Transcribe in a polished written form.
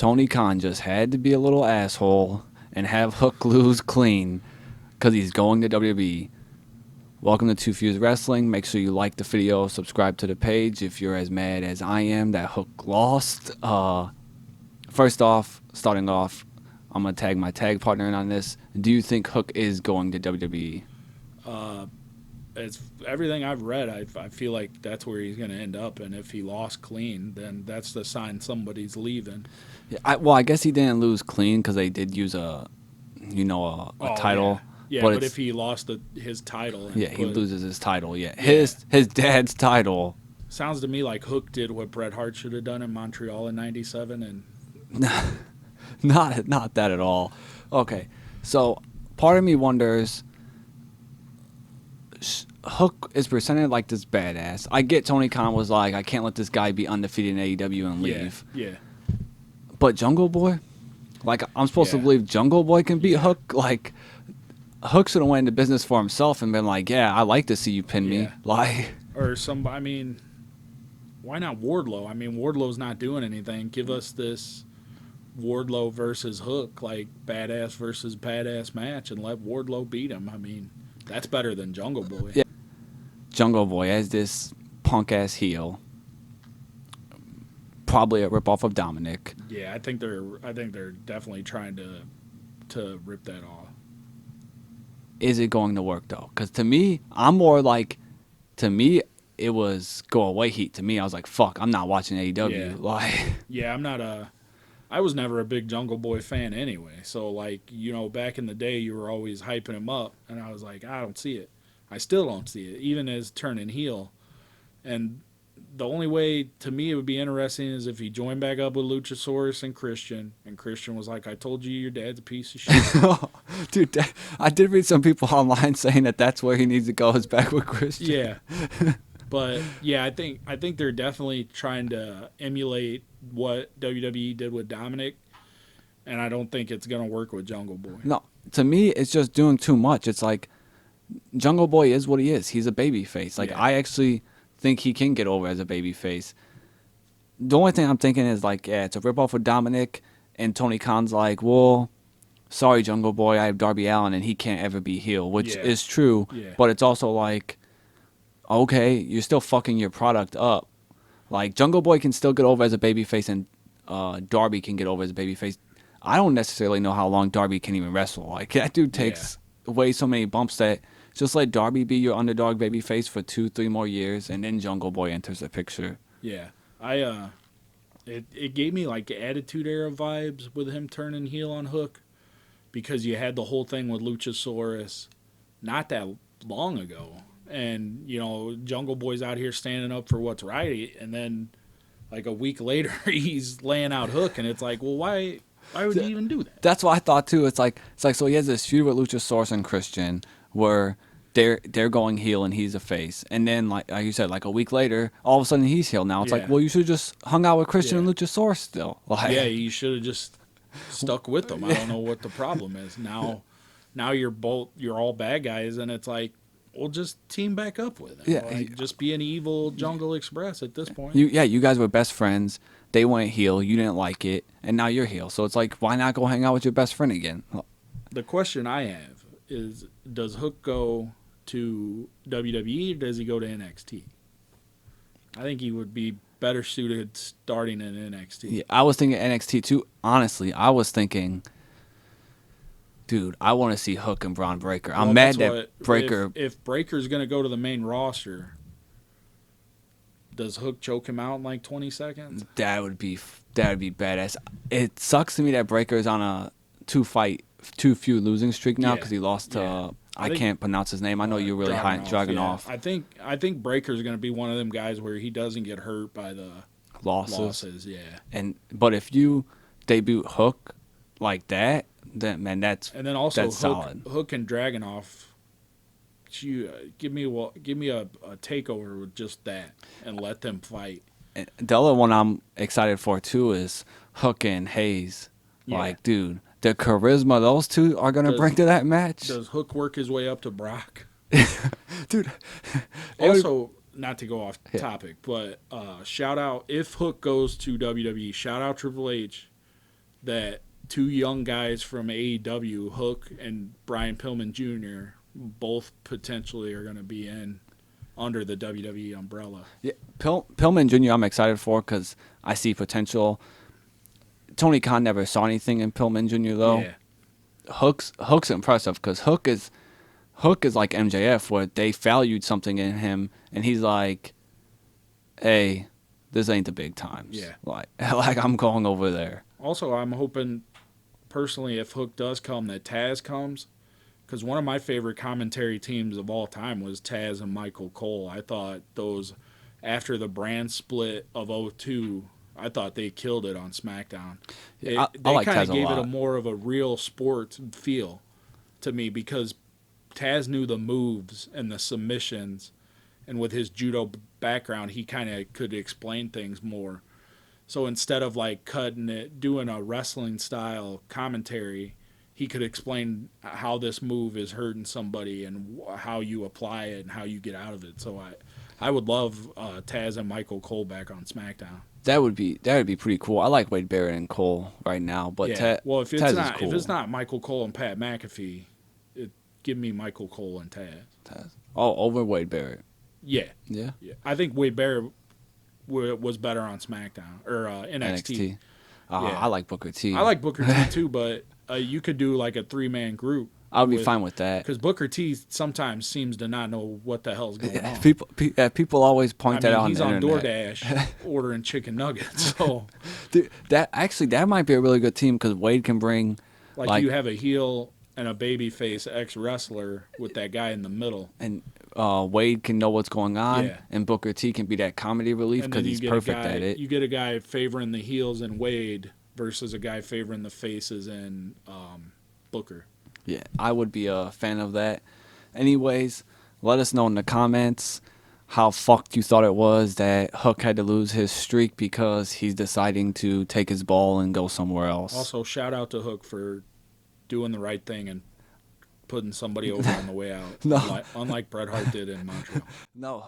Tony Khan just had to be a little asshole and have Hook lose clean because he's going to WWE. Welcome to Two Feuds Wrestling. Make sure you like the video, subscribe to the page if you're as mad as I am that Hook lost. First off, starting off, I'm going to tag my tag partner in on this. Do you think Hook is going to WWE? It's everything I've read. I feel like that's where he's going to end up. And if he lost clean, then that's the sign somebody's leaving. Yeah, I guess he didn't lose clean because they did use a title. Yeah, but if he lost his title. Yeah, he loses his title. Yeah, yeah. His dad's title. Sounds to me like Hook did what Bret Hart should have done in Montreal in '97, and not that at all. Okay, so part of me wonders. Hook is presented like this badass. I get Tony Khan was like, I can't let this guy be undefeated in AEW and leave. Yeah. But Jungle Boy, like I'm supposed to believe Jungle Boy can beat Hook. Like Hook should have went into business for himself and been like, yeah, I like to see you pin me. Like, or I mean, why not Wardlow? I mean, Wardlow's not doing anything. Give us this Wardlow versus Hook, like badass versus badass match, and let Wardlow beat him. I mean, that's better than Jungle Boy. Yeah. Jungle Boy as this punk ass heel, probably a ripoff of Dominic. Yeah, I think they're definitely trying to rip that off. Is it going to work though? Because to me, I'm more like, it was go away heat. To me, I was like, fuck, I'm not watching AEW. Yeah. Like, yeah, I was never a big Jungle Boy fan anyway. So like, back in the day, you were always hyping him up, and I was like, I don't see it. I still don't see it, even as turning heel. And the only way to me it would be interesting is if he joined back up with Luchasaurus and Christian was like, I told you your dad's a piece of shit. Dude, I did read some people online saying that that's where he needs to go is back with Christian. Yeah. But yeah, I think they're definitely trying to emulate what WWE did with Dominic, and I don't think it's gonna work with Jungle Boy. No, to me it's just doing too much. It's like Jungle Boy is what he is. He's a babyface. Like I actually think he can get over as a babyface. The only thing I'm thinking is like, yeah, it's a ripoff of Dominic, and Tony Khan's like, well, sorry, Jungle Boy, I have Darby Allin, and he can't ever be heel, which is true. Yeah. But it's also like, okay, you're still fucking your product up. Like Jungle Boy can still get over as a babyface, and Darby can get over as a babyface. I don't necessarily know how long Darby can even wrestle. Like that dude takes away so many bumps that just let Darby be your underdog babyface for 2-3 more years, and then Jungle Boy enters the picture. Yeah, it gave me like Attitude Era vibes with him turning heel on Hook, because you had the whole thing with Luchasaurus not that long ago, and Jungle Boy's out here standing up for what's right, and then like a week later he's laying out Hook, and it's like, well, why would he even do that? That's what I thought too. It's like so he has this feud with Luchasaurus and Christian where they're going heel and he's a face, and then like you said, like a week later, all of a sudden he's heel. Now it's like, well, you should have just hung out with Christian and Luchasaurus still. Like, yeah, you should have just stuck with them. I don't know what the problem is. Now you're all bad guys, and it's like, well, just team back up with him. Yeah, like, just be an evil Jungle Express at this point. You guys were best friends. They went heel. You didn't like it, and now you're heel. So it's like, why not go hang out with your best friend again? The question I have is, does Hook go to WWE or does he go to NXT? I think he would be better suited starting in NXT. Yeah, I was thinking NXT too. Honestly, I was thinking, dude, I want to see Hook and Braun Breaker. I'm mad that Breaker. If Breaker's going to go to the main roster, does Hook choke him out in like 20 seconds? That would be badass. It sucks to me that Breaker's on a 2-feud losing streak now because he lost to I can't pronounce his name. I know you're really high Dragunov. Yeah. I think Breaker's going to be one of them guys where he doesn't get hurt by the losses. Yeah. But if you debut Hook like that, then man, that's solid. Hook and Dragunov. Give me a takeover with just that and let them fight. And the other one I'm excited for too is Hook and Hayes. Yeah. Like, dude, the charisma those two are gonna bring to that match. Does Hook work his way up to Brock? Dude. Also, not to go off topic, but shout out if Hook goes to WWE. Shout out Triple H that two young guys from AEW, Hook and Brian Pillman Jr., both potentially are going to be in under the WWE umbrella. Yeah, Pillman Jr. I'm excited for because I see potential. Tony Khan never saw anything in Pillman Jr. though. Yeah. Hook's impressive because Hook is like MJF where they valued something in him and he's like, hey, this ain't the big times. Yeah. Like I'm going over there. Also, I'm hoping personally if Hook does come that Taz comes, because one of my favorite commentary teams of all time was Taz and Michael Cole. I thought those, after the brand split of 2002, I thought they killed it on SmackDown. I They like kind Taz of a gave it lot. a more of a real sports feel to me because Taz knew the moves and the submissions, and with his judo background, he kind of could explain things more. So instead of like cutting it, doing a wrestling style commentary, he could explain how this move is hurting somebody and how you apply it and how you get out of it. So I would love Taz and Michael Cole back on SmackDown. That would be pretty cool. I like Wade Barrett and Cole right now, but Yeah. Well, if Taz it's is cool. if it's not Michael Cole and Pat McAfee, give me Michael Cole and Taz. Oh, over Wade Barrett. Yeah. Yeah. Yeah. I think Wade Barrett was better on SmackDown or NXT. Yeah. I like Booker T. I like Booker T too, but you could do like a 3-man group. I would be fine with that. Because Booker T sometimes seems to not know what the hell's going on. People always point that out on he's the on internet. DoorDash ordering chicken nuggets. So, Dude, that might be a really good team because Wade can bring like you have a heel and a babyface ex-wrestler with that guy in the middle. and Wade can know what's going on, Yeah. and Booker T can be that comedy relief And because then he's perfect at it. You get a guy favoring the heels in Wade versus a guy favoring the faces in Booker. Yeah, I would be a fan of that. Anyways, let us know in the comments how fucked you thought it was that Hook had to lose his streak because he's deciding to take his ball and go somewhere else. Also, shout out to Hook for doing the right thing and putting somebody over on the way out, No. unlike Bret Hart did in Montreal. No,